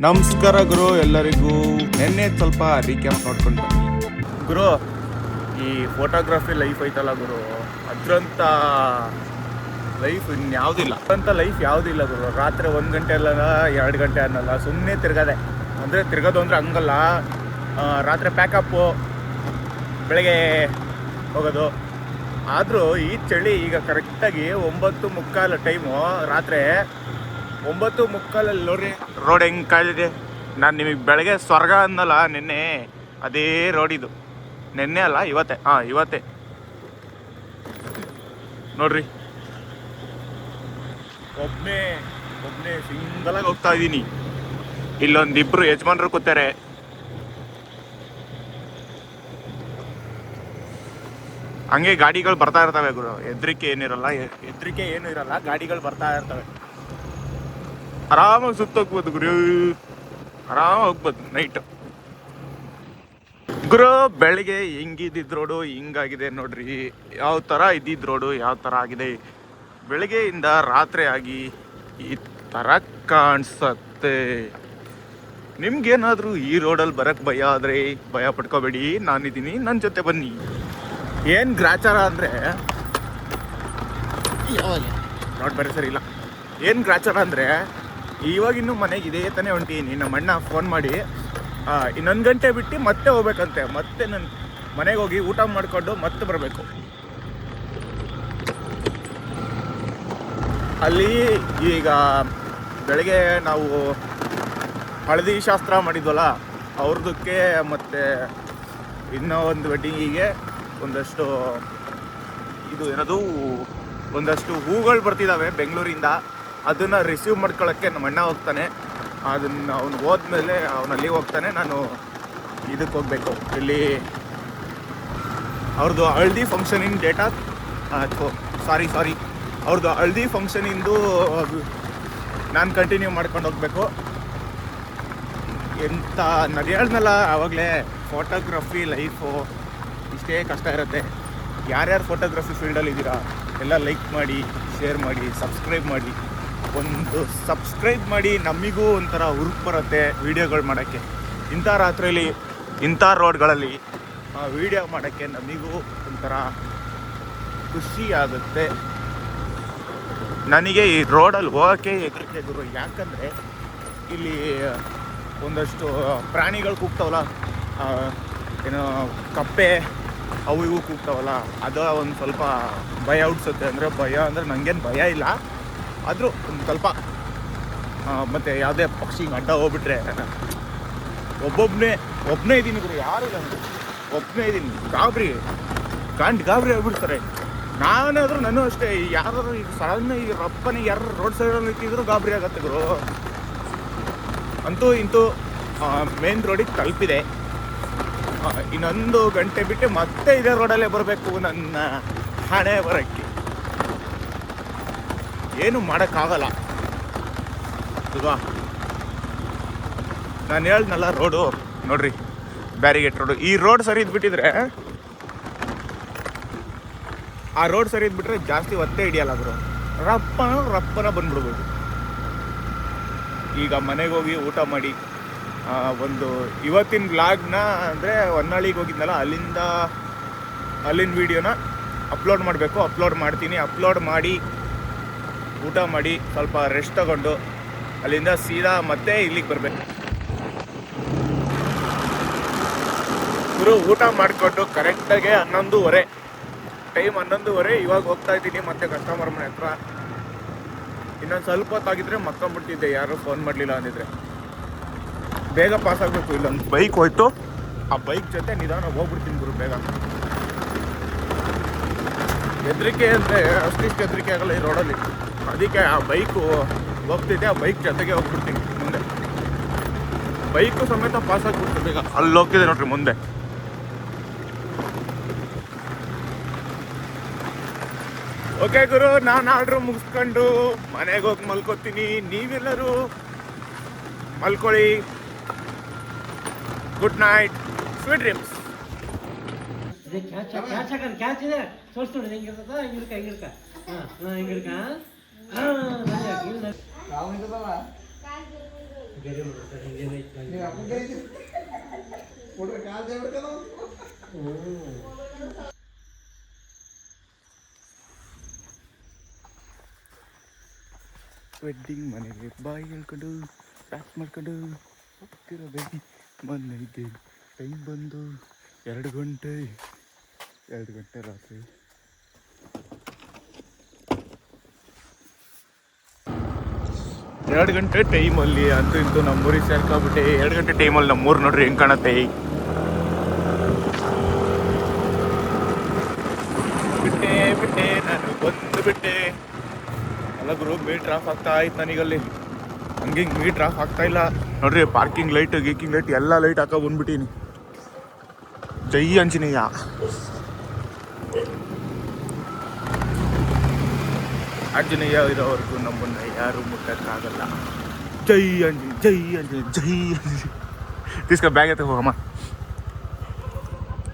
ನಮಸ್ಕಾರ ಗುರು ಎಲ್ಲರಿಗೂ. ನಿನ್ನೆ ಸ್ವಲ್ಪ ರೀಕ್ಯಾಪ್ ನೋಡ್ಕೊಂಡು ಬನ್ನಿ ಗುರು. ಈ ಫೋಟೋಗ್ರಫಿ ಲೈಫ್ ಐತಲ್ಲ ಗುರು, ಅದ್ರಂತ ಲೈಫ್ ಇನ್ಯಾವುದಿಲ್ಲ. ಅದ್ರಂತ ಲೈಫ್ ಯಾವುದಿಲ್ಲ ಗುರು. ರಾತ್ರಿ 1 ಗಂಟೆ ಅಲ್ಲ 2 ಗಂಟೆ ಅನ್ನಲ್ಲ, ಸುಮ್ಮನೆ ತಿರ್ಗದೆ. ಅಂದರೆ ತಿರ್ಗೋದು ಅಂದರೆ ಹಂಗಲ್ಲ, ರಾತ್ರಿ ಪ್ಯಾಕಪ್ಪು, ಬೆಳಗ್ಗೆ ಹೋಗೋದು. ಆದರೂ ಈ ಚಳಿ ಈಗ ಕರೆಕ್ಟಾಗಿ 9:45 ಟೈಮು. ರಾತ್ರಿ 9:45 ನೋಡ್ರಿ ರೋಡ್ ಹೆಂಗೆ ಕಾಲಿದೆ. ನಾನು ನಿಮಗೆ ಬೆಳಗ್ಗೆ ಸ್ವರ್ಗ ಅನ್ನಲ್ಲ, ನಿನ್ನೆ ಅದೇ ರೋಡ್ ಇದು. ನಿನ್ನೆ ಅಲ್ಲ ಇವತ್ತೇ, ಇವತ್ತೇ ನೋಡ್ರಿ. ಒಬ್ಬನೇ ಸಿಂಗಲಾಗಿ ಹೋಗ್ತಾ ಇದ್ದೀನಿ. ಇಲ್ಲೊಂದಿಬ್ರು ಯಜಮಾನ್ರು ಕೂತಾರೆ. ಹಂಗೆ ಗಾಡಿಗಳು ಬರ್ತಾ ಇರ್ತವೆ ಗುರು. ಹೆದರಿಕೆ ಏನು ಇರಲ್ಲ, ಗಾಡಿಗಳು ಬರ್ತಾ ಇರ್ತವೆ. ಆರಾಮಾಗಿ ಸುತ್ತೋಗ್ಬೋದು ಗುರು, ಆರಾಮಾಗಿ ಹೋಗ್ಬೋದು ನೈಟ್. ಗುರು ಬೆಳಿಗ್ಗೆ ಹೆಂಗಿದ್ದಿದ್ದು ರೋಡು ಹಿಂಗಾಗಿದೆ ನೋಡ್ರಿ. ಯಾವ ಥರ ಇದ್ದಿದ್ದು ರೋಡು ಯಾವ ಥರ ಆಗಿದೆ. ಬೆಳಗ್ಗೆಯಿಂದ ರಾತ್ರಿ ಆಗಿ ಈ ಥರ ಕಾಣಿಸತ್ತೆ. ನಿಮ್ಗೇನಾದರೂ ಈ ರೋಡಲ್ಲಿ ಬರೋಕ್ಕೆ ಭಯ ಆದರೆ ಭಯ ಪಡ್ಕೋಬೇಡಿ, ನಾನಿದ್ದೀನಿ, ನನ್ನ ಜೊತೆ ಬನ್ನಿ. ಏನು ಗ್ರಾಚಾರ ಅಂದರೆ ನೋಡಿ ಬರೀ ಸರಿ ಇಲ್ಲ. ಏನು ಗ್ರಾಚಾರ ಅಂದರೆ ಇವಾಗಿನ್ನೂ ಮನೆಗೆ ಇದೇ ತಾನೇ ಹೊಂಟೀನಿ. ನಮ್ಮ ಅಣ್ಣ ಫೋನ್ ಮಾಡಿ ಇನ್ನೊಂದು ಗಂಟೆ ಬಿಟ್ಟು ಮತ್ತೆ ಹೋಗ್ಬೇಕಂತೆ. ಮತ್ತೆ ನನ್ನ ಮನೆಗೆ ಹೋಗಿ ಊಟ ಮಾಡಿಕೊಂಡು ಮತ್ತೆ ಬರಬೇಕು. ಅಲ್ಲಿ ಈಗ ಬೆಳಗ್ಗೆ ನಾವು ಹಳದಿ ಶಾಸ್ತ್ರ ಮಾಡಿದ್ವಲ್ಲ ಅವ್ರದಕ್ಕೆ, ಮತ್ತು ಇನ್ನೂ ಒಂದು ವೆಡ್ಡಿಂಗಿಗೆ ಒಂದಷ್ಟು ಒಂದಷ್ಟು ಹೂಗಳು ಬರ್ತಿದ್ದಾವೆ ಬೆಂಗಳೂರಿಂದ. ಅದನ್ನು ರಿಸೀವ್ ಮಾಡ್ಕೊಳ್ಳೋಕ್ಕೆ ನಮ್ಮ ಅಣ್ಣ ಹೋಗ್ತಾನೆ. ಅದನ್ನು ಅವನು ಹೋದ್ಮೇಲೆ ಅವನಲ್ಲಿ ಹೋಗ್ತಾನೆ. ನಾನು ಇದಕ್ಕೆ ಹೋಗಬೇಕು, ಇಲ್ಲಿ ಅವ್ರದ್ದು ಹಳದಿ ಫಂಕ್ಷನಿನ ಡೇಟಾ ಸಾರಿ ಅವ್ರದ್ದು ಹಳದಿ ಫಂಕ್ಷನಿಂದು ನಾನು ಕಂಟಿನ್ಯೂ ಮಾಡ್ಕೊಂಡು ಹೋಗಬೇಕು. ಎಂಥ ನಾನು ಹೇಳ್ದಲ್ಲ ಆವಾಗಲೇ, ಫೋಟೋಗ್ರಫಿ ಲೈಫು ಇಷ್ಟೇ ಕಷ್ಟ ಇರುತ್ತೆ. ಯಾರ್ಯಾರು ಫೋಟೋಗ್ರಫಿ ಫೀಲ್ಡಲ್ಲಿ ಇದ್ದೀರಾ ಎಲ್ಲ ಲೈಕ್ ಮಾಡಿ, ಶೇರ್ ಮಾಡಿ, ಸಬ್ಸ್ಕ್ರೈಬ್ ಮಾಡಿ. ಒಂದು ಸಬ್ಸ್ಕ್ರೈಬ್ ಮಾಡಿ, ನಮಗೂ ಒಂಥರ ಹುರುಪು ಬರುತ್ತೆ ವೀಡಿಯೋಗಳು ಮಾಡೋಕ್ಕೆ. ಇಂಥ ರಾತ್ರಿಯಲ್ಲಿ ಇಂಥ ರೋಡ್ಗಳಲ್ಲಿ ವೀಡಿಯೋ ಮಾಡೋಕ್ಕೆ ನಮಗೂ ಒಂಥರ ಖುಷಿ ಆಗುತ್ತೆ. ನನಗೆ ಈ ರೋಡಲ್ಲಿ ಹೋಗೋಕ್ಕೆ ಹೆದರಿಕೆ ಗುರು. ಯಾಕಂದರೆ ಇಲ್ಲಿ ಒಂದಷ್ಟು ಪ್ರಾಣಿಗಳು ಕೂಗ್ತಾವಲ್ಲ, ಏನೋ ಕಪ್ಪೆ ಅವು ಇವು ಕೂಗ್ತಾವಲ್ಲ, ಅದು ಒಂದು ಸ್ವಲ್ಪ ಭಯ ಹುಡ್ಸುತ್ತೆ. ಅಂದರೆ ಭಯ ಅಂದರೆ ನನಗೇನು ಭಯ ಇಲ್ಲ, ಆದರೂ ಒಂದು ಸ್ವಲ್ಪ. ಮತ್ತು ಯಾವುದೇ ಪಕ್ಷಿ ಅಡ್ಡ ಹೋಗ್ಬಿಟ್ರೆ ಒಬ್ಬನೇ ಇದ್ದೀನಿ ಗುರು, ಯಾರು ಇಲ್ಲ, ಒಬ್ಬನೇ ಇದ್ದೀನಿ. ಗಾಬರಿ ಆಗ್ಬಿಡ್ತಾರೆ. ನಾನಾದರೂ ನಾನು ಅಷ್ಟೇ. ಯಾರು ಈಗ ಸಡನ್ನ ಈಗ ರಪ್ಪನೆ ಯಾರು ರೋಡ್ ಸೈಡಲ್ಲಿ ನಿಂತಿದ್ರು ಗಾಬರಿ ಆಗತ್ತೆ ಗುರು. ಅಂತೂ ಇಂತೂ ಮೇನ್ ರೋಡಿಗೆ ತಲುಪಿದೆ. ಇನ್ನೊಂದು ಗಂಟೆ ಬಿಟ್ಟು ಮತ್ತೆ ಇದೇ ರೋಡಲ್ಲೇ ಬರಬೇಕು ನನ್ನ ಹಣೆ ಬರೋಕ್ಕೆ. ಏನು ಮಾಡೋಕ್ಕಾಗಲ್ಲ ಅಲ್ವಾ. ನಾನು ಹೇಳ್ದನಲ್ಲ, ರೋಡು ನೋಡ್ರಿ, ಬ್ಯಾರಿಗೇಟ್ ರೋಡು. ಈ ರೋಡ್ ಸರಿ ಇದ್ಬಿಟ್ಟಿದ್ರೆ, ಆ ರೋಡ್ ಸರಿ ಇದ್ಬಿಟ್ರೆ ಜಾಸ್ತಿ ಒತ್ತೆ ಹಿಡಿಯಲ್ಲ ಗುರು. ರಪ್ಪನ ಬಂದ್ಬಿಡ್ಬೋದು. ಈಗ ಮನೆಗೆ ಹೋಗಿ ಊಟ ಮಾಡಿ, ಒಂದು ಇವತ್ತಿನ ವ್ಲಾಗ್ನ ಅಂದರೆ ಹೊನ್ನಾಳಿಗೆ ಹೋಗಿದ್ನಲ್ಲ, ಅಲ್ಲಿನ ವೀಡಿಯೋನ ಅಪ್ಲೋಡ್ ಮಾಡಬೇಕು. ಅಪ್ಲೋಡ್ ಮಾಡ್ತೀನಿ. ಅಪ್ಲೋಡ್ ಮಾಡಿ ಊಟ ಮಾಡಿ ಸ್ವಲ್ಪ ರೆಸ್ಟ್ ತಗೊಂಡು ಅಲ್ಲಿಂದ ಸೀದಾ ಮತ್ತೆ ಇಲ್ಲಿಗೆ ಬರಬೇಕು ಗುರು. ಊಟ ಮಾಡಿಕೊಂಡು ಕರೆಕ್ಟಾಗಿ 11:30 ಟೈಮ್, 11:30 ಇವಾಗ ಹೋಗ್ತಾ ಇದ್ದೀನಿ ಮತ್ತೆ ಕಸ್ಟಮರ್ ಮನೆ ಹತ್ರ. ಇನ್ನೊಂದು ಸ್ವಲ್ಪ ಹೊತ್ತಾಗಿದ್ರೆ ಮಕ್ಕೊಂಬಿಡ್ತಿದ್ದೆ, ಯಾರು ಫೋನ್ ಮಾಡಲಿಲ್ಲ ಅಂದಿದ್ರೆ. ಬೇಗ ಪಾಸ್ ಆಗಬೇಕು. ಇಲ್ಲೊಂದು ಬೈಕ್ ಹೋಯ್ತು, ಆ ಬೈಕ್ ಜೊತೆ ನಿಧಾನ ಹೋಗ್ಬಿಡ್ತೀನಿ ಗುರು ಬೇಗ. ಹೆದರಿಕೆ ಅಂದರೆ ಅಷ್ಟಿಷ್ಟು ಹೆದರಿಕೆ ಆಗಲ್ಲ ಈ ರೋಡಲ್ಲಿ. ಅದಕ್ಕೆ ಆ ಬೈಕು ಹೋಗ್ತಿದ್ದೆ, ಆ ಬೈಕ್ ಜೊತೆಗೆ ಹೋಗ್ಬಿಡ್ತೀನಿ ಮುಂದೆ. ಬೈಕು ಸಮೇತ ಪಾಸ್ ಆಗಿಬಿಡ್ತು ಬೇಗ. ಅಲ್ಲಿ ಹೋಗ್ತಿದೆ ನೋಡ್ರಿ ಮುಂದೆ. ಓಕೆ ಗುರು, ನಾನು ಆರ್ಡ್ರ್ ಮುಗಿಸ್ಕೊಂಡು ಮನೆಗೆ ಹೋಗಿ ಮಲ್ಕೋತೀನಿ. ನೀವೆಲ್ಲರೂ ಮಲ್ಕೊಳ್ಳಿ. Good night, sweet dreams. Wedding ಮನೆಗೆ ಬಾಯಿ ಹೇಳ್ಕೊಂಡು ಪ್ಯಾಕ್ ಮಾಡ್ಕೊಂಡು ಹೋಗ್ತಿರಬೇಕು ಮನೆಗೆ. ಟೈಮ್ ಬಂದು 2 ಗಂಟೆ ರಾತ್ರಿ. ಎರಡು ಗಂಟೆ ಟೈಮಲ್ಲಿ ಅಂತೂ ಇಂತೂ ನಮ್ಮೂರಿಗೆ ಸೇರ್ಕೊಬಿಟ್ಟೆ. 2 ಗಂಟೆ ಟೈಮಲ್ಲಿ ನಮ್ಮೂರು ನೋಡ್ರಿ ಹೆಂಗೆ ಕಾಣತ್ತೆ. ಬಿಟ್ಟೆ ನಾನು ಬಂದುಬಿಟ್ಟೆ. ಅಲ್ಲ ಗುರು, ಮೀಟ್ರ್ ಆಫ್ ಆಗ್ತಾ ಆಯ್ತು ನನಗಲ್ಲಿ. ಹಂಗೆ ಮೀಟ್ರ್ ಆಫ್ ಆಗ್ತಾ ಇಲ್ಲ ನೋಡ್ರಿ. ಪಾರ್ಕಿಂಗ್ ಲೈಟ್ ಗೀಕಿಂಗ್ ಲೈಟ್ ಎಲ್ಲ ಲೈಟ್ ಹಾಕೋ ಬಂದ್ಬಿಟ್ಟೀನಿ. ಜೈ ಆಂಜನೇಯ. ಆಂಜನೇಯ ಇರೋವರೆಗೂ ನಮ್ಮನ್ನು ಯಾರು ಮುಟ್ಟಕ್ಕಾಗಲ್ಲ. ಜೈ ಆಂಜನೇಯ, ಜೈ ಆಂಜನೇಯ, ಜೈ ಆಂಜನೇಯ. తీసుకొని బ్యాగ్ అయితే పోమా.